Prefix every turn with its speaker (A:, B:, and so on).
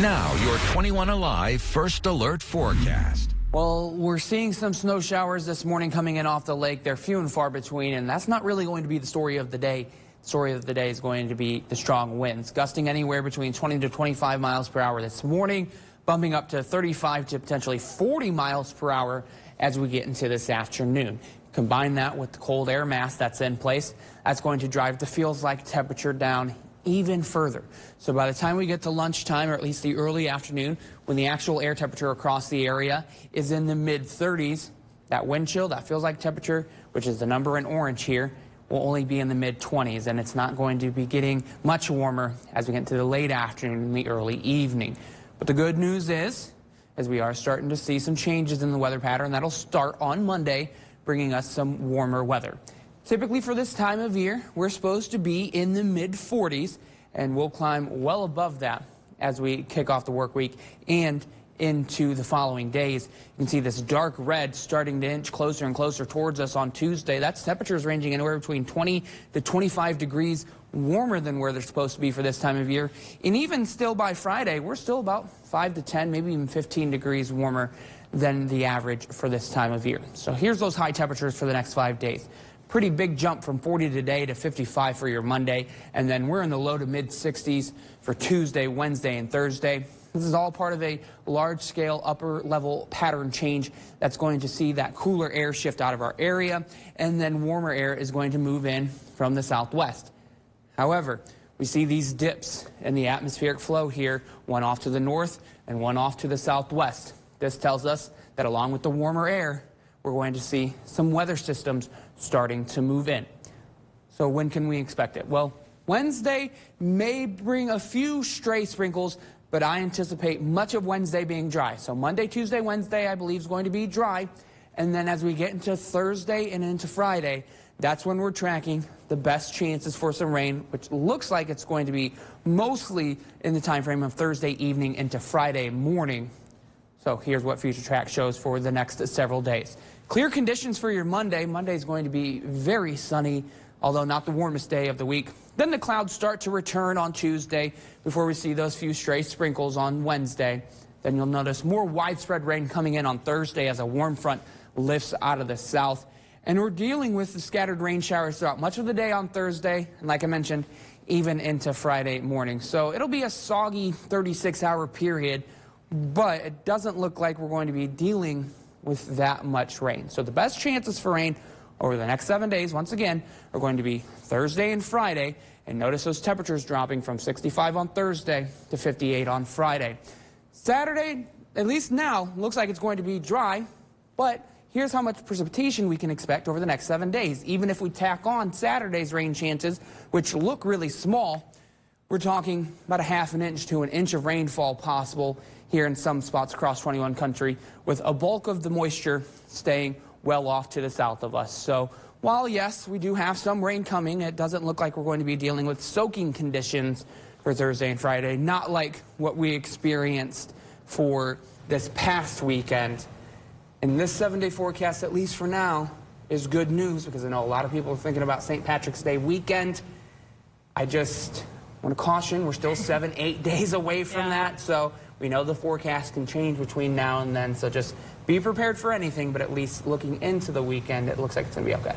A: Now, your 21Alive First Alert forecast.
B: Well, we're seeing some snow showers this morning coming in off the lake. They're few and far between, and that's not really going to be the story of the day. The story of the day is going to be the strong winds, gusting anywhere between 20 to 25 miles per hour this morning, bumping up to 35 to potentially 40 miles per hour as we get into this afternoon. Combine that with the cold air mass that's in place, that's going to drive the feels-like temperature down even further. So by the time we get to lunchtime, or at least the early afternoon, when the actual air temperature across the area is in the mid-30s, that wind chill, that feels like temperature, which is the number in orange here, will only be in the mid-20s, and it's not going to be getting much warmer as we get into the late afternoon and the early evening. But the good news is we are starting to see some changes in the weather pattern. That'll start on Monday, bringing us some warmer weather. Typically for this time of year, we're supposed to be in the mid-40s, and we'll climb well above that as we kick off the work week and into the following days. You can see this dark red starting to inch closer and closer towards us on Tuesday. That's temperatures ranging anywhere between 20 to 25 degrees warmer than where they're supposed to be for this time of year. And even still by Friday, we're still about 5 to 10, maybe even 15 degrees warmer than the average for this time of year. So here's those high temperatures for the next 5 days. Pretty big jump from 40 today to 55 for your Monday, and then we're in the low to mid 60s for Tuesday, Wednesday, and Thursday. This is all part of a large-scale upper-level pattern change that's going to see that cooler air shift out of our area, and then warmer air is going to move in from the southwest. However, we see these dips in the atmospheric flow here, one off to the north and one off to the southwest. This tells us that along with the warmer air, we're going to see some weather systems starting to move in. So when can we expect it? Well, Wednesday may bring a few stray sprinkles, but I anticipate much of Wednesday being dry. So Monday, Tuesday, Wednesday, I believe is going to be dry. And then as we get into Thursday and into Friday, that's when we're tracking the best chances for some rain, which looks like it's going to be mostly in the time frame of Thursday evening into Friday morning. So here's what Future Track shows for the next several days. Clear conditions for your Monday. Monday is going to be very sunny, although not the warmest day of the week. Then the clouds start to return on Tuesday before we see those few stray sprinkles on Wednesday. Then you'll notice more widespread rain coming in on Thursday as a warm front lifts out of the south. And we're dealing with the scattered rain showers throughout much of the day on Thursday, and like I mentioned, even into Friday morning. So it'll be a soggy 36-hour period, but it doesn't look like we're going to be dealing with that much rain. So the best chances for rain over the next 7 days, once again, are going to be Thursday and Friday. And notice those temperatures dropping from 65 on Thursday to 58 on Friday. Saturday, at least now, looks like it's going to be dry, but here's how much precipitation we can expect over the next 7 days. Even if we tack on Saturday's rain chances, which look really small, we're talking about a ½ an inch to an inch of rainfall possible here in some spots across 21 country, with a bulk of the moisture staying well off to the south of us. So while, yes, we do have some rain coming, it doesn't look like we're going to be dealing with soaking conditions for Thursday and Friday, not like what we experienced for this past weekend. And this 7-day forecast, at least for now, is good news, because I know a lot of people are thinking about St. Patrick's Day weekend. I just want to caution, we're still 7-8 days away from that, so we know the forecast can change between now and then, so just be prepared for anything, but at least looking into the weekend, it looks like it's going to be okay.